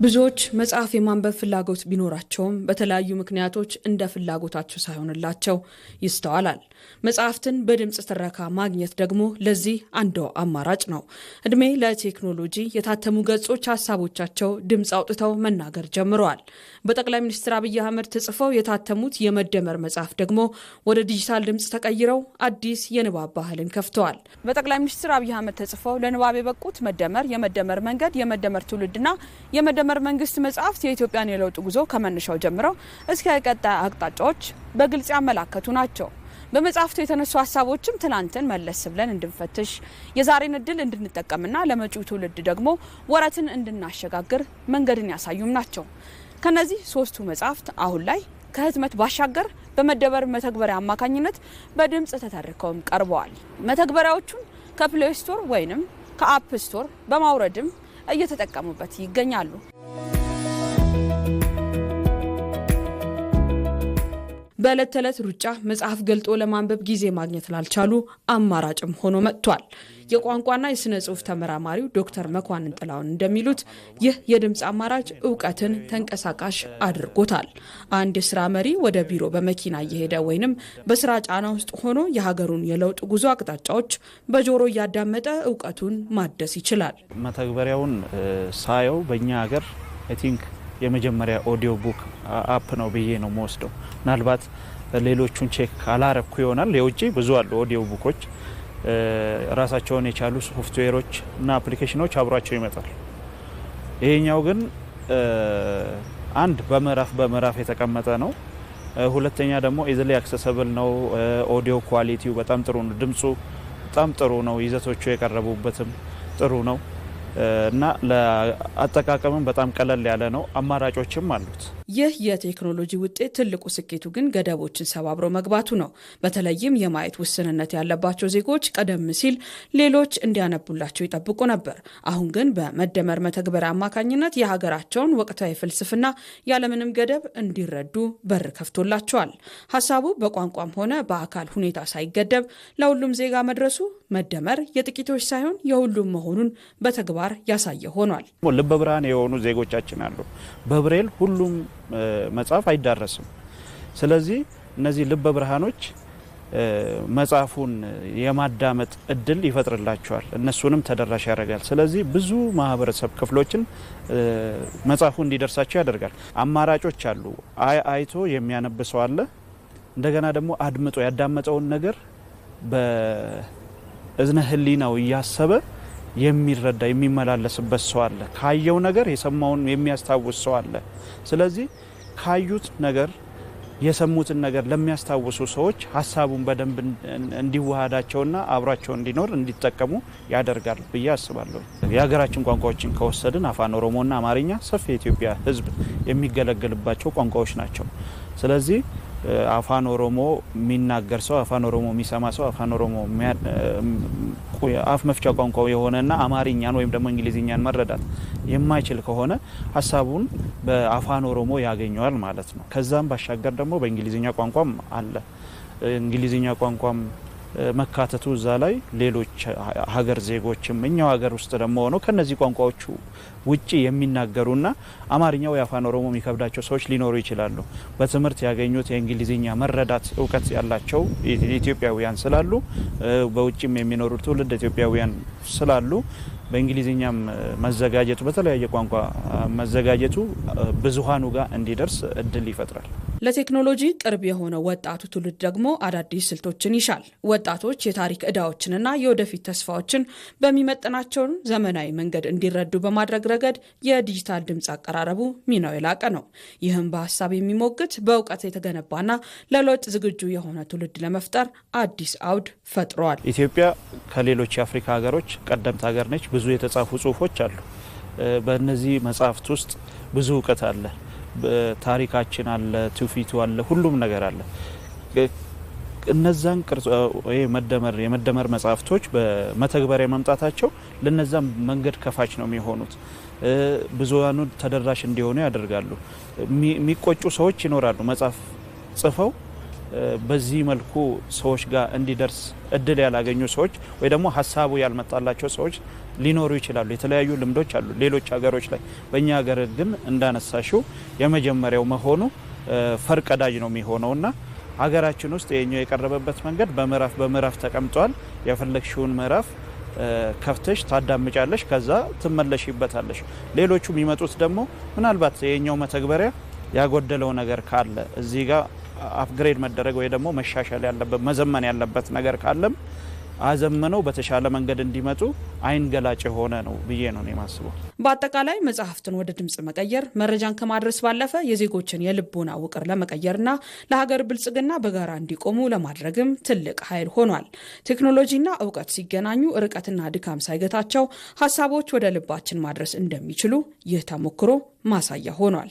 ብዙዎች መጽሐፍ የማንበብ ፍላጎት ቢኖራቸውም በተለያዩ ምክንያቶች እንደ ፍላጎታቸው ሳይሆንላቸው ይስተዋላል። መጽሐፍትን በድምጽ ትረካ ማግኘት ደግሞ ለዚህ አንዱ አማራጭ ነው። እድሜ ለቴክኖሎጂ የታተሙ ገጾች ሀሳቦቻቸው ድምጽ አውጥተው መናገር ጀምረዋል። በጠቅላይ ሚኒስትር አብይ አህመድ ተጽፈው የታተሙት የመደመር መጽሐፍ ደግሞ ወደ ዲጂታል ድምጽ ተቀይረው አዲስ የንባብ ባህልን ከፍተዋል። በጠቅላይ ሚኒስትር አብይ አህመድ ተጽፈው ለንባብ የበቁት መደመር፣ የመደመር መንገድ፣ የመደመር ትውልድና የመደመር መንግስት መጽሐፍት የኢትዮጵያን የለውጥ ጉዞ ከመነሻው ጀምረው እስከ ቀጣይ አቅጣጫዎች በግልጽ ያመላከቱ ናቸው። በመጽሐፍቱ የተነሱ ሀሳቦችም ትናንትን መለስ ብለን እንድንፈትሽ፣ የዛሬን እድል እንድንጠቀምና ለመጪው ትውልድ ደግሞ ወረትን እንድናሸጋግር መንገድን ያሳዩም ናቸው። ከነዚህ ሶስቱ መጽሐፍት አሁን ላይ ከህትመት ባሻገር በመደመር መተግበሪያ አማካኝነት በድምጽ ተተርከውም ቀርበዋል። መተግበሪያዎቹን ከፕሌይ ስቶር ወይንም ከአፕ ስቶር በማውረድም እየተጠቀሙበት ይገኛሉ። በዕለት ተዕለት ሩጫ መጽሐፍ ገልጦ ለማንበብ ጊዜ ማግኘት ላልቻሉ አማራጭም ሆኖ መጥቷል። የቋንቋና የስነ ጽሑፍ ተመራማሪው ዶክተር መኳንን ጥላውን እንደሚሉት ይህ የድምጽ አማራጭ እውቀትን ተንቀሳቃሽ አድርጎታል። አንድ የስራ መሪ ወደ ቢሮ በመኪና እየሄደ ወይንም በስራ ጫና ውስጥ ሆኖ የሀገሩን የለውጥ ጉዞ አቅጣጫዎች በጆሮ እያዳመጠ እውቀቱን ማደስ ይችላል። መተግበሪያውን ሳየው በእኛ ሀገር አይ ቲንክ የመጀመሪያ ኦዲዮ ቡክ አፕ ነው ብዬ ነው የምወስደው። ምናልባት ሌሎቹን ቼክ አላረኩ ይሆናል። የውጪ ብዙ አሉ ኦዲዮ ቡኮች፣ ራሳቸውን የቻሉ ሶፍትዌሮች እና አፕሊኬሽኖች አብሯቸው ይመጣል። ይሄኛው ግን አንድ በምዕራፍ የተቀመጠ ነው። ሁለተኛ ደግሞ ኢዚሊ አክሰሰብል ነው። ኦዲዮ ኳሊቲው በጣም ጥሩ ነው። ድምጹ በጣም ጥሩ ነው። ይዘቶቹ የቀረቡበትም ጥሩ ነው እና ለአጠቃቀምም በጣም ቀለል ያለ ነው። አማራጮችም አሉት። ይህ የቴክኖሎጂ ውጤት ትልቁ ስኬቱ ግን ገደቦችን ሰባብሮ መግባቱ ነው። በተለይም የማየት ውስንነት ያለባቸው ዜጎች ቀደም ሲል ሌሎች እንዲያነቡላቸው ይጠብቁ ነበር። አሁን ግን በመደመር መተግበሪያ አማካኝነት የሀገራቸውን ወቅታዊ ፍልስፍና ያለምንም ገደብ እንዲረዱ በር ከፍቶላቸዋል። ሀሳቡ በቋንቋም ሆነ በአካል ሁኔታ ሳይገደብ ለሁሉም ዜጋ መድረሱ መደመር የጥቂቶች ሳይሆን የሁሉም መሆኑን በተግባር ያሳየ ሆኗል። ልበ ብርሃን የሆኑ ዜጎቻችን አሉ። በብሬል ሁሉም መጽሐፍ አይዳረስም። ስለዚህ እነዚህ ልበ ብርሃኖች መጽሐፉን የማዳመጥ እድል ይፈጥርላቸዋል፣ እነሱንም ተደራሽ ያደርጋል። ስለዚህ ብዙ ማህበረሰብ ክፍሎችን መጽሐፉ እንዲደርሳቸው ያደርጋል። አማራጮች አሉ። አይቶ የሚያነብሰው አለ። እንደገና ደግሞ አድምጦ ያዳመጠውን ነገር በእዝነ ህሊናው እያሰበ የሚረዳ የሚመላለስበት ሰው አለ። ካየው ነገር የሰማውን የሚያስታውስ ሰው አለ። ስለዚህ ካዩት ነገር የሰሙትን ነገር ለሚያስታውሱ ሰዎች ሀሳቡን በደንብ እንዲዋሃዳቸውና አብሯቸው እንዲኖር እንዲጠቀሙ ያደርጋል ብዬ አስባለሁ። የሀገራችን ቋንቋዎችን ከወሰድን አፋን ኦሮሞና አማርኛ ሰፊ የኢትዮጵያ ሕዝብ የሚገለገልባቸው ቋንቋዎች ናቸው። ስለዚህ አፋን ኦሮሞ የሚናገር ሰው፣ አፋን ኦሮሞ የሚሰማ ሰው፣ አፋን ኦሮሞ አፍ መፍቻ ቋንቋው የሆነና አማርኛን ወይም ደግሞ እንግሊዝኛን መረዳት የማይችል ከሆነ ሀሳቡን በአፋን ኦሮሞ ያገኘዋል ማለት ነው። ከዛም ባሻገር ደግሞ በእንግሊዝኛ ቋንቋም አለ። እንግሊዝኛ ቋንቋም መካተቱ እዛ ላይ ሌሎች ሀገር ዜጎችም እኛው ሀገር ውስጥ ደግሞ ሆነው ከነዚህ ቋንቋዎቹ ውጪ የሚናገሩና አማርኛው የአፋን ኦሮሞ የሚከብዳቸው ሰዎች ሊኖሩ ይችላሉ። በትምህርት ያገኙት የእንግሊዝኛ መረዳት እውቀት ያላቸው ኢትዮጵያውያን ስላሉ፣ በውጭም የሚኖሩ ትውልድ ኢትዮጵያውያን ስላሉ በእንግሊዝኛም መዘጋጀቱ በተለያየ ቋንቋ መዘጋጀቱ ብዙሃኑ ጋር እንዲደርስ እድል ይፈጥራል። ለቴክኖሎጂ ቅርብ የሆነ ወጣቱ ትውልድ ደግሞ አዳዲስ ስልቶችን ይሻል። ወጣቶች የታሪክ ዕዳዎችንና የወደፊት ተስፋዎችን በሚመጥናቸው ዘመናዊ መንገድ እንዲረዱ በማድረግ ረገድ የዲጂታል ድምጽ አቀራረቡ ሚናው የላቀ ነው። ይህም በሀሳብ የሚሞግት በእውቀት የተገነባና ለለውጥ ዝግጁ የሆነ ትውልድ ለመፍጠር አዲስ አውድ ፈጥሯል። ኢትዮጵያ ከሌሎች የአፍሪካ ሀገሮች ቀደምት ሀገር ነች። ብዙ የተጻፉ ጽሁፎች አሉ። በእነዚህ መጽሐፍት ውስጥ ብዙ እውቀት አለ። ታሪካችን አለ፣ ትውፊቱ አለ፣ ሁሉም ነገር አለ። እነዛን የመደመር መጽሐፍቶች በመተግበሪያ መምጣታቸው ለነዛም መንገድ ከፋች ነው የሚሆኑት። ብዙሃኑ ተደራሽ እንዲሆኑ ያደርጋሉ። የሚቆጩ ሰዎች ይኖራሉ። መጽሐፍ ጽፈው በዚህ መልኩ ሰዎች ጋር እንዲደርስ እድል ያላገኙ ሰዎች ወይ ደግሞ ሀሳቡ ያልመጣላቸው ሰዎች ሊኖሩ ይችላሉ። የተለያዩ ልምዶች አሉ ሌሎች ሀገሮች ላይ። በእኛ ሀገር ግን እንዳነሳሽው የመጀመሪያው መሆኑ ፈርቀዳጅ ነው የሚሆነውና ሀገራችን ውስጥ የኛው የቀረበበት መንገድ በምዕራፍ ተቀምጧል። የፈለግሽውን ምዕራፍ ከፍተሽ ታዳምጫለሽ፣ ከዛ ትመለሽበታለሽ። ሌሎቹ የሚመጡት ደግሞ ምናልባት የኛው መተግበሪያ ያጎደለው ነገር ካለ እዚህ ጋር አፕግሬድ መደረግ ወይ ደግሞ መሻሻል ያለበት መዘመን ያለበት ነገር ካለም አዘመነው በተሻለ መንገድ እንዲመጡ አይን ገላጭ የሆነ ነው ብዬ ነው የማስበው። በአጠቃላይ መጽሐፍትን ወደ ድምጽ መቀየር መረጃን ከማድረስ ባለፈ የዜጎችን የልቦና ውቅር ለመቀየርና ለሀገር ብልጽግና በጋራ እንዲቆሙ ለማድረግም ትልቅ ኃይል ሆኗል። ቴክኖሎጂና እውቀት ሲገናኙ ርቀትና ድካም ሳይገታቸው ሀሳቦች ወደ ልባችን ማድረስ እንደሚችሉ ይህ ተሞክሮ ማሳያ ሆኗል።